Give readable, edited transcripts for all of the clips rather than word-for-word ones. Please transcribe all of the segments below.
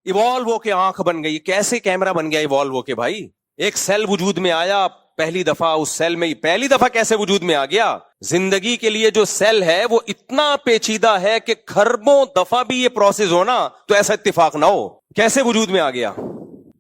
Evolve ہو کے آنکھ بن گئی. کیسے کیمرہ بن گیا ایوالو ہو کے بھائی؟ ایک سیل وجود میں آیا پہلی دفعہ, اس سیل میں پہلی دفعہ کیسے وجود میں آ گیا؟ زندگی کے لیے جو سیل ہے وہ اتنا پیچیدہ ہے کہ خربوں دفعہ بھی یہ پروسیس ہونا تو ایسا اتفاق نہ ہو. کیسے وجود میں آ گیا؟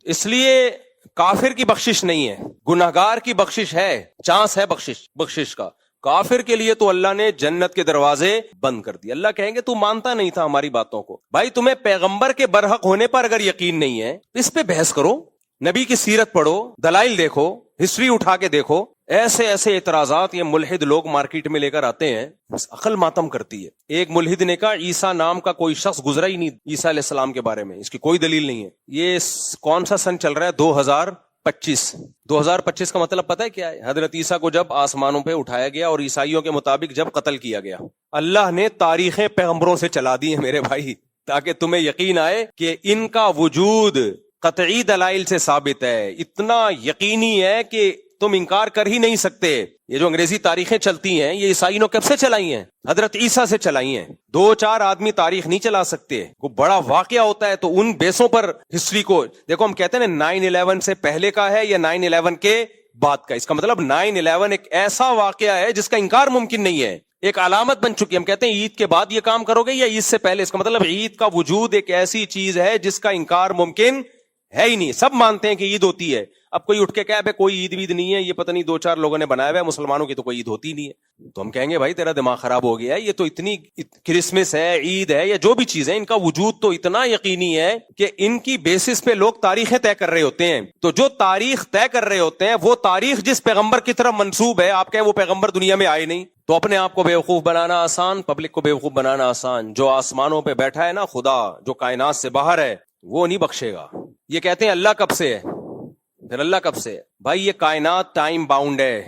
اس لیے کافر کی بخشش نہیں ہے, گناہگار کی بخشش ہے, چانس ہے بخشش کا. کافر کے لیے تو اللہ نے جنت کے دروازے بند کر دیے. اللہ کہیں گے تو مانتا نہیں تھا ہماری باتوں کو. بھائی تمہیں پیغمبر کے برحق ہونے پر اگر یقین نہیں ہے, اس پہ بحث کرو, نبی کی سیرت پڑھو, دلائل دیکھو, ہسٹری اٹھا کے دیکھو. ایسے ایسے اعتراضات یہ ملحد لوگ مارکیٹ میں لے کر آتے ہیں, بس عقل ماتم کرتی ہے. ایک ملحد نے کہا عیسیٰ نام کا کوئی شخص گزرا ہی نہیں عیسیٰ علیہ السلام کے بارے میں, اس کی کوئی دلیل نہیں ہے. یہ کون سا سن چل رہا ہے؟ 2025 کا مطلب پتہ ہے کیا ہے؟ حضرت عیسیٰ کو جب آسمانوں پہ اٹھایا گیا اور عیسائیوں کے مطابق جب قتل کیا گیا. اللہ نے تاریخیں پیغمبروں سے چلا دی ہیں میرے بھائی, تاکہ تمہیں یقین آئے کہ ان کا وجود قطعی دلائل سے ثابت ہے, اتنا یقینی ہے کہ تم انکار کر ہی نہیں سکتے. یہ جو انگریزی تاریخیں چلتی ہیں یہ عیسائیوں نے کب سے چلائی ہیں؟ حضرت عیسیٰ سے چلائی ہیں. 2-4 آدمی تاریخ نہیں چلا سکتے. کوئی بڑا واقعہ ہوتا ہے تو ان بیسوں پر ہسٹری کو دیکھو. ہم کہتے ہیں نا 9/11 سے پہلے کا ہے یا 9/11 کے بعد کا. اس کا مطلب 9/11 ایک ایسا واقعہ ہے جس کا انکار ممکن نہیں ہے, ایک علامت بن چکی. ہم کہتے ہیں عید کے بعد یہ کام کرو گے یا عید سے پہلے. اس کا مطلب عید کا وجود ایک ایسی چیز ہے جس کا انکار ممکن ہے ہی نہیں. سب مانتے ہیں کہ عید ہوتی ہے. اب کوئی اٹھ کے کہے کوئی عید وید نہیں ہے, یہ پتہ نہیں 2-4 لوگوں نے بنایا ہوا ہے, مسلمانوں کی تو کوئی عید ہوتی نہیں ہے. تو ہم کہیں گے بھائی تیرا دماغ خراب ہو گیا ہے. یہ تو اتنی کرسمس ہے, عید ہے, یا جو بھی چیز ہے, ان کا وجود تو اتنا یقینی ہے کہ ان کی بیسس پہ لوگ تاریخیں طے کر رہے ہوتے ہیں. تو جو تاریخ طے کر رہے ہوتے ہیں وہ تاریخ جس پیغمبر کی طرف منسوب ہے, آپ کہیں وہ پیغمبر دنیا میں آئے نہیں, تو اپنے آپ کو بیوقوف بنانا آسان, پبلک کو بیوقوف بنانا آسان. جو آسمانوں پہ بیٹھا ہے نا خدا, جو کائنات سے باہر ہے, وہ نہیں بخشے گا. یہ کہتے ہیں اللہ کب سے ہے, پھر اللہ کب سے ہے؟ بھائی یہ کائنات ٹائم باؤنڈ ہے,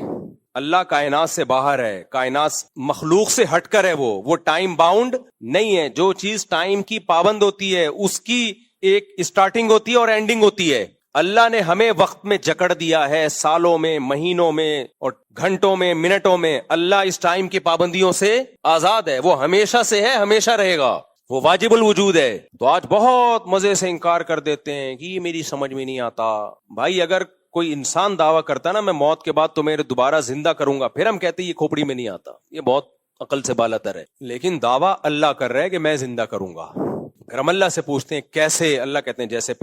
اللہ کائنات سے باہر ہے, کائنات مخلوق سے ہٹ کر ہے, وہ ٹائم باؤنڈ نہیں ہے. جو چیز ٹائم کی پابند ہوتی ہے اس کی ایک اسٹارٹنگ ہوتی ہے اور اینڈنگ ہوتی ہے. اللہ نے ہمیں وقت میں جکڑ دیا ہے, سالوں میں, مہینوں میں اور گھنٹوں میں, منٹوں میں. اللہ اس ٹائم کی پابندیوں سے آزاد ہے, وہ ہمیشہ سے ہے, ہمیشہ رہے گا, وہ واجب الوجود ہے. تو آج بہت مزے سے انکار کر دیتے ہیں کہ یہ میری سمجھ میں نہیں آتا. بھائی اگر کوئی انسان دعویٰ کرتا نا میں موت کے بعد تمہیں دوبارہ زندہ کروں گا, پھر ہم کہتے ہیں یہ کھوپڑی میں نہیں آتا, یہ بہت عقل سے بالاتر ہے. لیکن دعویٰ اللہ کر رہا ہے کہ میں زندہ کروں گا. اگر ہم اللہ سے پوچھتے ہیں کیسے, اللہ کہتے ہیں جیسے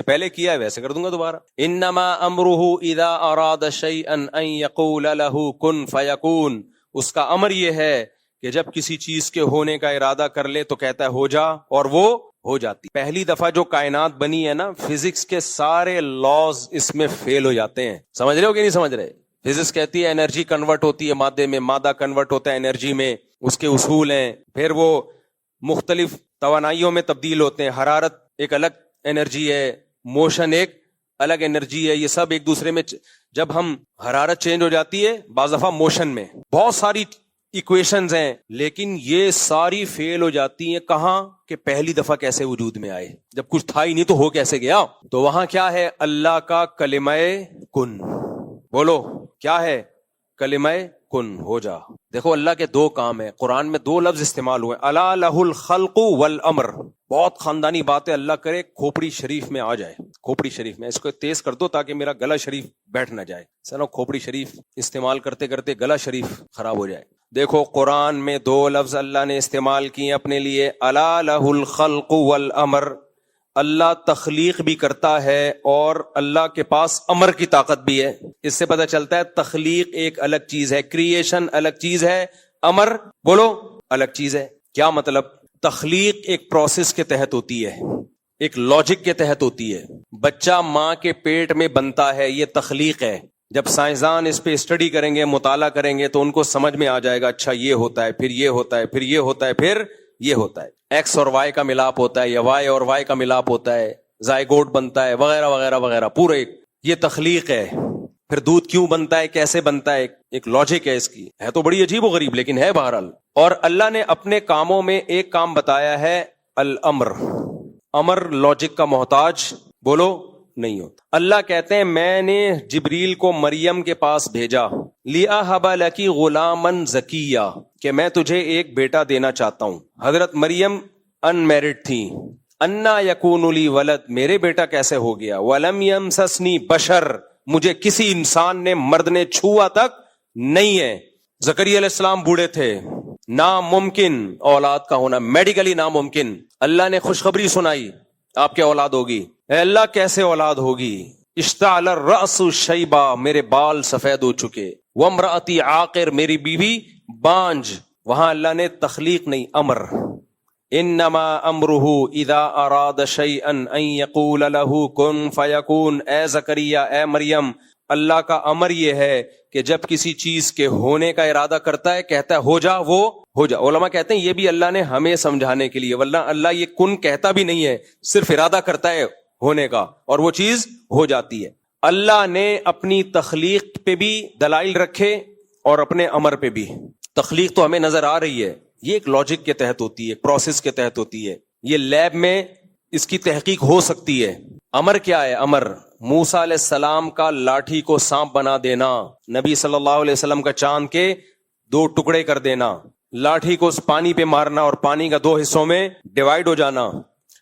پہلے کیا ہے ویسے کر دوں گا دوبارہ. انما امرہ اذا اراد شیئا ان یقول له کن فیکون. اس کا امر یہ ہے کہ جب کسی چیز کے ہونے کا ارادہ کر لے تو کہتا ہے ہو جا, اور وہ ہو جاتی. پہلی دفعہ جو کائنات بنی ہے نا, فزکس کے سارے لاز اس میں فیل ہو جاتے ہیں. سمجھ رہے ہو کہ نہیں سمجھ رہے؟ فزکس کہتی ہے انرجی کنورٹ ہوتی ہے مادے میں, مادہ کنورٹ ہوتا ہے انرجی میں, اس کے اصول ہیں. پھر وہ مختلف توانائیوں میں تبدیل ہوتے ہیں. حرارت ایک الگ انرجی ہے, موشن ایک الگ انرجی ہے. یہ سب ایک دوسرے میں جب ہم حرارت چینج ہو جاتی ہے بعض دفعہ موشن میں, بہت ساری ایکویشنز ہیں, لیکن یہ ساری فیل ہو جاتی ہیں. کہاں کہ پہلی دفعہ کیسے وجود میں آئے, جب کچھ تھا ہی نہیں تو ہو کیسے گیا. تو وہاں کیا ہے؟ اللہ کا کلمہ کن. بولو کیا ہے؟ کلمہ کن, ہو جا. دیکھو اللہ کے 2 کام ہیں, قرآن میں 2 لفظ استعمال ہوئے, الا لہ الخلق والامر. بہت خاندانی بات ہے, اللہ کرے کھوپڑی شریف میں آ جائے. کھوپڑی شریف میں, اس کو تیز کر دو تاکہ میرا گلا شریف بیٹھ نہ جائے. سنو کھوپڑی شریف استعمال کرتے کرتے گلا شریف خراب ہو جائے. دیکھو قرآن میں 2 لفظ اللہ نے استعمال کیے اپنے لیے, الا لہ الخلق والامر. اللہ تخلیق بھی کرتا ہے اور اللہ کے پاس امر کی طاقت بھی ہے. اس سے پتہ چلتا ہے تخلیق ایک الگ چیز ہے, کریشن الگ چیز ہے, امر بولو الگ چیز ہے. کیا مطلب؟ تخلیق ایک پروسیس کے تحت ہوتی ہے, ایک لاجک کے تحت ہوتی ہے. بچہ ماں کے پیٹ میں بنتا ہے, یہ تخلیق ہے. جب سائنسدان اس پہ اسٹڈی کریں گے, مطالعہ کریں گے تو ان کو سمجھ میں آ جائے گا, اچھا یہ ہوتا ہے, پھر یہ ہوتا ہے, پھر یہ ہوتا ہے, پھر یہ ہوتا ہے. ایکس اور وائی کا ملاپ ہوتا ہے, یا وائی اور وائی کا ملاپ ہوتا ہے, زائگوٹ بنتا ہے, وغیرہ وغیرہ وغیرہ. پورے یہ تخلیق ہے. پھر دودھ کیوں بنتا ہے, کیسے بنتا ہے, ایک لاجک ہے اس کی. ہے تو بڑی عجیب و غریب لیکن ہے بہرحال. اور اللہ نے اپنے کاموں میں ایک کام بتایا ہے, الامر. امر لاجک کا محتاج بولو نہیں ہوتا. اللہ کہتے ہیں میں نے جبریل کو مریم کے پاس بھیجا, لِأَهَبَ لَكِ غُلَامًا زَكِيًّا, کہ میں تجھے ایک بیٹا دینا چاہتا ہوں. حضرت مریم ان میرڈ تھی, انا یکون لی ولد، میرے بیٹا کیسے ہو گیا، ولم یمسسنی بشر، مجھے کسی انسان نے مرد نے چھوا تک نہیں ہے. زکریا علیہ السلام بوڑھے تھے، ناممکن اولاد کا ہونا، میڈیکلی ناممکن. اللہ نے خوشخبری سنائی آپ کے اولاد ہوگی. اے اللہ کیسے اولاد ہوگی؟ اشتعل الرأس شیبا، میرے بال سفید ہو چکے. وامرأتی عاقر، میری بیوی بانج. وہاں اللہ نے تخلیق نہیں، امر. انما امرہ اذا اراد شیئا ان یقول له کن فیکون. اے زکریا، اے مریم، اللہ کا امر یہ ہے کہ جب کسی چیز کے ہونے کا ارادہ کرتا ہے کہتا ہے ہو جا، وہ ہو جا. علماء کہتے ہیں یہ بھی اللہ نے ہمیں سمجھانے کے لیے، ورنہ اللہ یہ کن کہتا بھی نہیں ہے، صرف ارادہ کرتا ہے ہونے کا اور وہ چیز ہو جاتی ہے. اللہ نے اپنی تخلیق پہ بھی دلائل رکھے اور اپنے امر پہ بھی. تخلیق تو ہمیں نظر آ رہی ہے، یہ ایک لاجک کے تحت ہوتی ہے، پروسیس کے تحت ہوتی ہے، یہ لیب میں اس کی تحقیق ہو سکتی ہے. امر کیا ہے؟ امر موسیٰ علیہ السلام کا لاٹھی کو سانپ بنا دینا، نبی صلی اللہ علیہ وسلم کا چاند کے 2 ٹکڑے کر دینا، لاٹھی کو پانی پہ مارنا اور پانی کا 2 حصوں میں ڈیوائیڈ ہو جانا،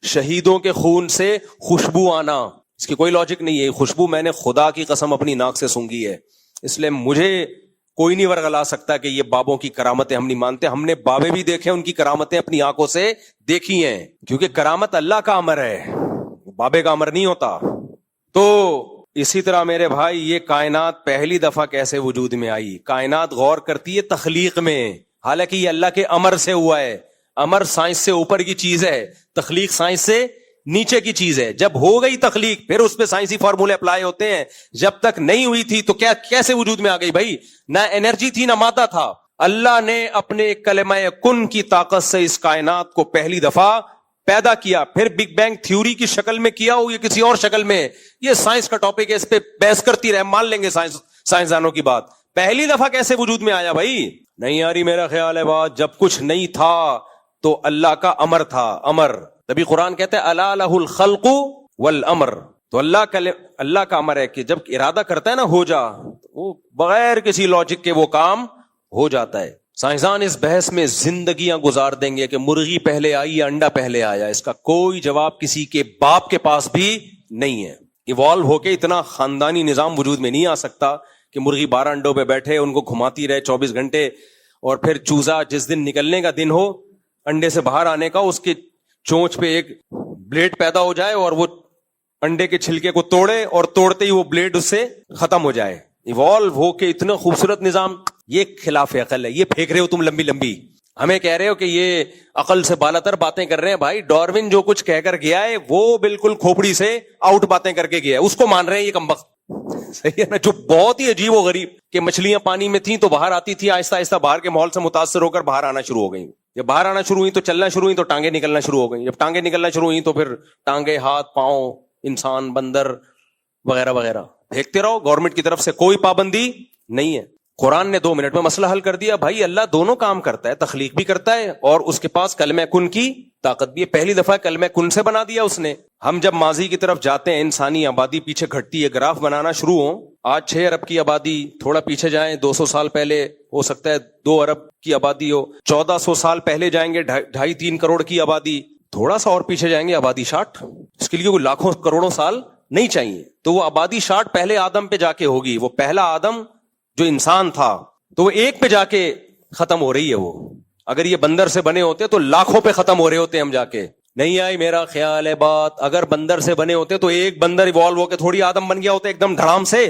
شہیدوں کے خون سے خوشبو آنا. اس کی کوئی لاجک نہیں ہے. خوشبو میں نے خدا کی قسم اپنی ناک سے سونگھی ہے، اس لیے مجھے کوئی نہیں ورغلا سکتا کہ یہ بابوں کی کرامتیں ہم نہیں مانتے. ہم نے بابے بھی دیکھے، ان کی کرامتیں اپنی آنکھوں سے دیکھی ہیں، کیونکہ کرامت اللہ کا امر ہے، بابے کا امر نہیں ہوتا. تو اسی طرح میرے بھائی یہ کائنات پہلی دفعہ کیسے وجود میں آئی؟ کائنات غور کرتی ہے تخلیق میں، حالانکہ یہ اللہ کے امر سے ہوا ہے. امر سائنس سے اوپر کی چیز ہے، تخلیق سائنس سے نیچے کی چیز ہے. جب ہو گئی تخلیق پھر اس پہ سائنسی فارمولے اپلائی ہوتے ہیں. جب تک نہیں ہوئی تھی تو کیسے وجود میں آ گئی بھائی؟ نہ انرجی تھی نہ مادہ تھا. اللہ نے اپنے کلمہ کن کی طاقت سے اس کائنات کو پہلی دفعہ پیدا کیا. پھر بگ بینگ تھیوری کی شکل میں کیا ہو یا کسی اور شکل میں، یہ سائنس کا ٹاپک ہے، اس پہ بحث کرتی رہے، مان لیں گے سائنسدانوں کی بات. پہلی دفعہ کیسے وجود میں آیا بھائی؟ نہیں آ رہی میرا خیال ہے بات. جب کچھ نہیں تھا تو اللہ کا امر تھا، امر. تبھی قرآن کہتے ہیں الا لہ الخلق والامر. تو اللہ کا امر ہے کہ جب ارادہ کرتا ہے نا ہو جا، وہ بغیر کسی لاجک کے وہ کام ہو جاتا ہے. سائنسدان اس بحث میں زندگیاں گزار دیں گے کہ مرغی پہلے آئی یا انڈا پہلے آیا. اس کا کوئی جواب کسی کے باپ کے پاس بھی نہیں ہے. ایوالو ہو کے اتنا خاندانی نظام وجود میں نہیں آ سکتا کہ مرغی 12 انڈوں پہ بیٹھے، ان کو گھماتی رہے 24 گھنٹے، اور پھر چوزا جس دن نکلنے کا دن ہو، انڈے سے باہر آنے کا، اس کے چونچ پہ ایک بلیڈ پیدا ہو جائے اور وہ انڈے کے چھلکے کو توڑے اور توڑتے ہی وہ بلیڈ اس سے ختم ہو جائے. ایوالو ہو کے اتنا خوبصورت نظام، یہ خلاف عقل ہے. یہ پھینک رہے ہو تم لمبی لمبی، ہمیں کہہ رہے ہو کہ یہ عقل سے بالاتر باتیں کر رہے ہیں. بھائی ڈاروین جو کچھ کہہ کر گیا ہے وہ بالکل کھوپڑی سے آؤٹ باتیں کر کے گیا ہے، اس کو مان رہے ہیں یہ کمبخت. صحیح ہے نا؟ جو بہت ہی عجیب و غریب کہ مچھلیاں پانی میں تھیں تو باہر آتی تھی، آہستہ آہستہ باہر کے ماحول سے متاثر ہو کر باہر آنا شروع ہو گئی. جب باہر آنا شروع ہوئی تو چلنا شروع ہوئی تو ٹانگیں نکلنا شروع ہو گئی. جب ٹانگیں نکلنا شروع ہوئی تو پھر ٹانگیں، ہاتھ، پاؤں، انسان، بندر وغیرہ وغیرہ پھینکتے رہو. گورنمنٹ کی طرف سے کوئی پابندی نہیں ہے. قرآن نے 2 منٹ میں مسئلہ حل کر دیا. بھائی اللہ دونوں کام کرتا ہے، تخلیق بھی کرتا ہے اور اس کے پاس کلمہ کن کی طاقت بھی ہے. پہلی دفعہ کلمہ کن سے بنا دیا اس نے. ہم جب ماضی کی طرف جاتے ہیں، انسانی آبادی پیچھے گھٹتی ہے، گراف بنانا شروع ہوں، آج 6 ارب کی آبادی، تھوڑا پیچھے جائیں 200 سال پہلے ہو سکتا ہے 2 ارب کی آبادی ہو، 1400 سال پہلے جائیں گے 2.5-3 کروڑ کی آبادی، تھوڑا سا اور پیچھے جائیں گے آبادی 60. اس کے لیے کوئی لاکھوں کروڑوں سال نہیں چاہیے. تو وہ آبادی 60 پہلے آدم پہ جا کے ہوگی. وہ پہلا آدم جو انسان تھا تو وہ 1 پہ جا کے ختم ہو رہی ہے. وہ اگر یہ بندر سے بنے ہوتے تو لاکھوں پہ ختم ہو رہے ہوتے ہم جا کے. نہیں آئی میرا خیال ہے بات؟ اگر بندر سے بنے ہوتے تو ایک بندر ایوالو ہو کے تھوڑی آدم بن گیا ہوتا ایک دم دھڑام سے.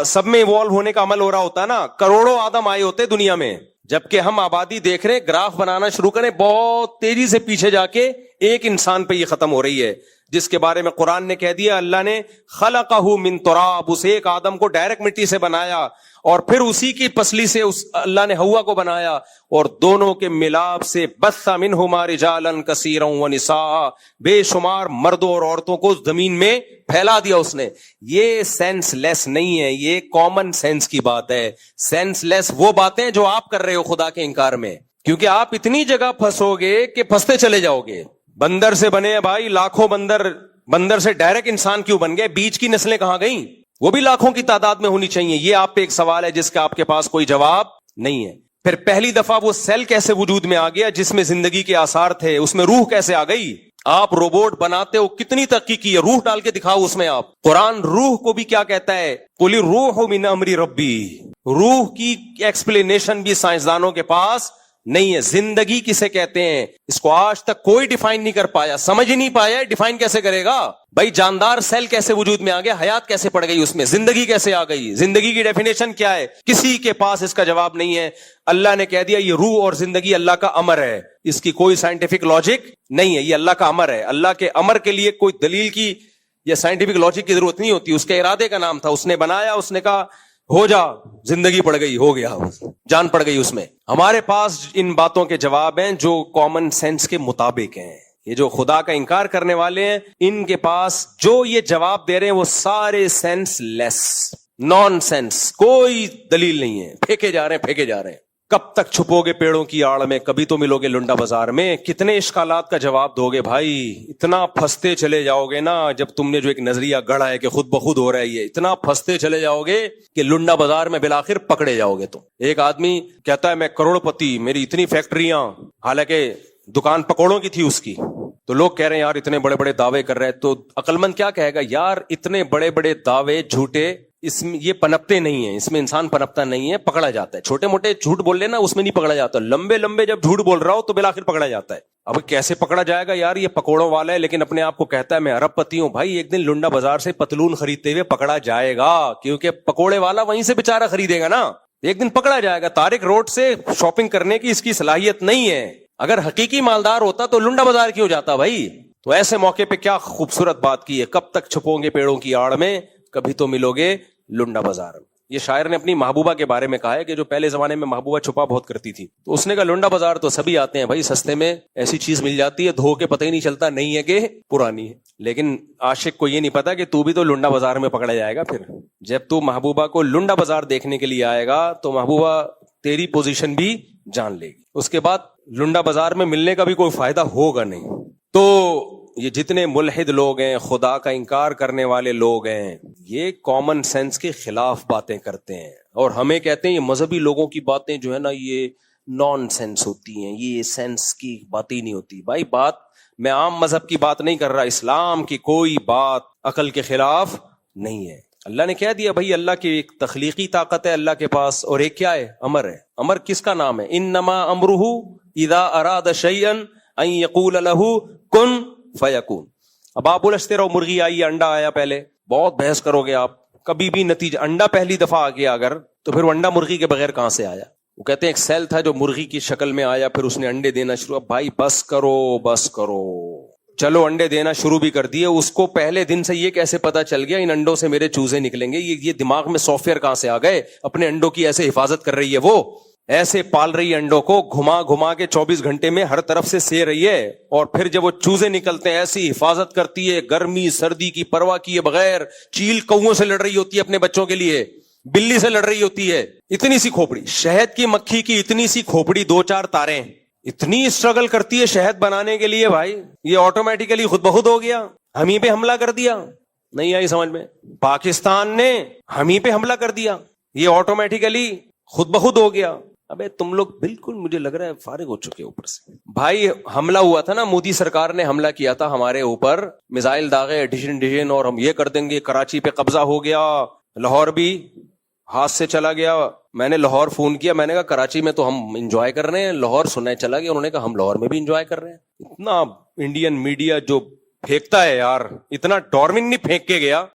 سب میں ایوالو ہونے کا عمل ہو رہا ہوتا نا، کروڑوں آدم آئے ہوتے دنیا میں. جبکہ ہم آبادی دیکھ رہے، گراف بنانا شروع کریں، بہت تیزی سے پیچھے جا کے ایک انسان پہ یہ ختم ہو رہی ہے، جس کے بارے میں قرآن نے کہہ دیا اللہ نے خلقہ من تراب، اس ایک آدم کو ڈائریکٹ مٹی سے بنایا اور پھر اسی کی پسلی سے اللہ نے حوا کو بنایا اور دونوں کے ملاپ سے بث منہما رجالا کثیرا ونساء، بے شمار مردوں اور عورتوں کو زمین میں پھیلا دیا اس نے. یہ سینس لیس نہیں ہے، یہ کامن سینس کی بات ہے. سینس لیس وہ باتیں جو آپ کر رہے ہو خدا کے انکار میں، کیونکہ آپ اتنی جگہ پھنسو گے کہ پھنستے چلے جاؤ گے. بندر سے بنے بھائی لاکھوں بندر سے ڈائریکٹ انسان کیوں بن گئے؟ بیچ کی نسلیں کہاں گئیں؟ وہ بھی لاکھوں کی تعداد میں ہونی چاہیے. یہ آپ پہ ایک سوال ہے جس کا آپ کے پاس کوئی جواب نہیں ہے. پھر پہلی دفعہ وہ سیل کیسے وجود میں آ گیا جس میں زندگی کے آثار تھے؟ اس میں روح کیسے آ گئی؟ آپ روبوٹ بناتے ہو, کتنی ترقی کی ہے, روح ڈال کے دکھاؤ اس میں آپ. قرآن روح کو بھی کیا کہتا ہے, قل الروح من امر ربی. روح کی ایکسپلینیشن بھی سائنسدانوں کے پاس نہیں ہے. زندگی کسے کہتے ہیں اس کو آج تک کوئی ڈیفائن نہیں کر پایا, سمجھ ہی نہیں پایا, ڈیفائن کیسے کرے گا بھائی؟ جاندار سیل کیسے وجود میں آ گیا, حیات کیسے پڑ گئی اس میں, زندگی کیسے آ گئی, زندگی کی ڈیفینیشن کیا ہے؟ کسی کے پاس اس کا جواب نہیں ہے. اللہ نے کہہ دیا یہ روح اور زندگی اللہ کا امر ہے, اس کی کوئی سائنٹیفک لاجک نہیں ہے, یہ اللہ کا امر ہے. اللہ کے امر کے لیے کوئی دلیل کی یا سائنٹیفک لاجک کی ضرورت نہیں ہوتی, اس کے ارادے کا نام تھا, اس نے بنایا, اس نے کہا ہو جا, زندگی پڑ گئی, ہو گیا, جان پڑ گئی اس میں. ہمارے پاس ان باتوں کے جواب ہیں جو کامن سینس کے مطابق ہیں. یہ جو خدا کا انکار کرنے والے ہیں, ان کے پاس جو یہ جواب دے رہے ہیں وہ سارے سینس لیس, نان سینس, کوئی دلیل نہیں ہے, پھینکے جا رہے ہیں, پھینکے جا رہے ہیں. کب تک چھپو گے پیڑوں کی آڑ میں, کبھی تو ملو گے لنڈا بازار میں. کتنے اشکالات کا جواب دو گے بھائی؟ اتنا پھنستے چلے جاؤ گے نا, جب تم نے جو ایک نظریہ گڑھا ہے کہ خود بخود ہو رہا ہے, یہ اتنا پھنستے چلے جاؤ گے کہ لنڈا بازار میں بالآخر پکڑے جاؤ گے تم. ایک آدمی کہتا ہے میں کروڑ پتی, میری اتنی فیکٹریاں, حالانکہ دکان پکوڑوں کی تھی اس کی. تو لوگ کہہ رہے ہیں یار اتنے بڑے بڑے دعوے کر رہے ہیں, تو عقل مند کیا کہے گا, یار اتنے بڑے بڑے دعوے جھوٹے, اس میں یہ پنپتے نہیں ہیں, اس میں انسان پنپتا نہیں ہے, پکڑا جاتا ہے. چھوٹے موٹے جھوٹ بول لینا اس میں نہیں پکڑا جاتا, لمبے لمبے جب جھوٹ بول رہا ہو تو بالآخر پکڑا جاتا ہے. اب کیسے پکڑا جائے گا یار, یہ پکوڑوں والا ہے لیکن اپنے آپ کو کہتا ہے میں ارب پتی ہوں. بھائی ایک دن لنڈا بازار سے پتلون خریدتے ہوئے پکڑا جائے گا, کیونکہ پکوڑے والا وہیں سے بےچارہ خریدے گا نا, ایک دن پکڑا جائے گا. طارق روڈ سے شاپنگ کرنے کی اس کی صلاحیت نہیں ہے. اگر حقیقی مالدار ہوتا تو لنڈا بازار کیوں جاتا بھائی؟ تو ایسے موقع پہ کیا خوبصورت بات کی ہے, کب تک چھپو گے پیڑوں کی آڑ میں, کبھی تو ملو گے لنڈا بازار میں. یہ شاعر نے اپنی محبوبہ کے بارے میں کہا ہے کہ جو پہلے زمانے میں محبوبہ چھپا بہت کرتی تھی, تو اس نے کہا لنڈا بازار تو سبھی آتے ہیں بھائی, سستے میں ایسی چیز مل جاتی ہے, دھو کے پتہ ہی نہیں چلتا نہیں ہے کہ پرانی ہے. لیکن عاشق کو یہ نہیں پتا کہ تو بھی تو لنڈا بازار میں پکڑا جائے گا. پھر جب تو محبوبہ کو لنڈا بازار دیکھنے کے لیے آئے گا تو محبوبہ تیری پوزیشن بھی جان لے گی, اس کے بعد لنڈا بازار میں ملنے کا بھی کوئی فائدہ ہوگا نہیں. تو یہ جتنے ملحد لوگ ہیں, خدا کا انکار کرنے والے لوگ ہیں, یہ کامن سینس کے خلاف باتیں کرتے ہیں, اور ہمیں کہتے ہیں یہ مذہبی لوگوں کی باتیں جو ہے نا یہ نان سینس ہوتی ہیں, یہ سینس کی باتیں نہیں ہوتی. بھائی بات میں عام مذہب کی بات نہیں کر رہا, اسلام کی کوئی بات عقل کے خلاف نہیں ہے. اللہ نے کہہ دیا بھائی اللہ کی ایک تخلیقی طاقت ہے اللہ کے پاس, اور ایک کیا ہے, امر ہے. امر کس کا نام ہے, انما امرہ اذا اراد شیئا ان یقول لہ کن فیکون. اب آپ بولتے رہو مرغی آئی, انڈا آیا, پہلے بہت بحث کرو گے آپ, کبھی بھی نتیجہ, انڈا پہلی دفعہ آ گیا اگر, تو پھر وہ انڈا مرغی کے بغیر کہاں سے آیا؟ وہ کہتے ہیں ایک سیل تھا جو مرغی کی شکل میں آیا, پھر اس نے انڈے دینا شروع. اب بھائی بس کرو بس کرو, چلو انڈے دینا شروع بھی کر دیے, اس کو پہلے دن سے یہ کیسے پتا چل گیا ان انڈوں سے میرے چوزے نکلیں گے؟ یہ دماغ میں سافٹ ویئر کہاں سے آ گئے؟ اپنے انڈوں کی ایسے حفاظت کر رہی ہے, وہ ایسے پال رہی ہے انڈوں کو, گھما گھما کے 24 گھنٹے میں ہر طرف سے سے رہی ہے, اور پھر جب وہ چوزے نکلتے ہیں ایسی حفاظت کرتی ہے, گرمی سردی کی پرواہ کیے بغیر. چیل کووں سے لڑ رہی ہوتی ہے اپنے بچوں کے لیے, بلی سے لڑ رہی ہوتی ہے, اتنی سی کھوپڑی. شہد کی مکھی کی اتنی سی کھوپڑی, 2-4 تاریں, اتنی اسٹرگل کرتی ہے شہد بنانے کے لیے. بھائی یہ آٹومیٹیکلی خود بخود ہو گیا, ہم ہی پہ حملہ کر دیا. نہیں آئی سمجھ میں؟ پاکستان نے ہم ہی پہ حملہ کر دیا, یہ آٹومیٹیکلی خود بخود ہو گیا. ابے تم لوگ بالکل مجھے لگ رہا ہے فارغ ہو چکے اوپر سے. بھائی حملہ ہوا تھا نا, مودی سرکار نے حملہ کیا تھا ہمارے اوپر, میزائل داغے ڈیشن, اور ہم یہ کر دیں گے. کراچی پہ قبضہ ہو گیا, لاہور بھی ہاتھ سے چلا گیا. میں نے لاہور فون کیا, میں نے کہا کراچی میں تو ہم انجوائے کر رہے ہیں, لاہور سننے چلا گیا. انہوں نے کہا ہم لاہور میں بھی انجوائے کر رہے ہیں. اتنا انڈین میڈیا جو پھینکتا ہے یار, اتنا ڈارون نہیں پھینک کے گیا.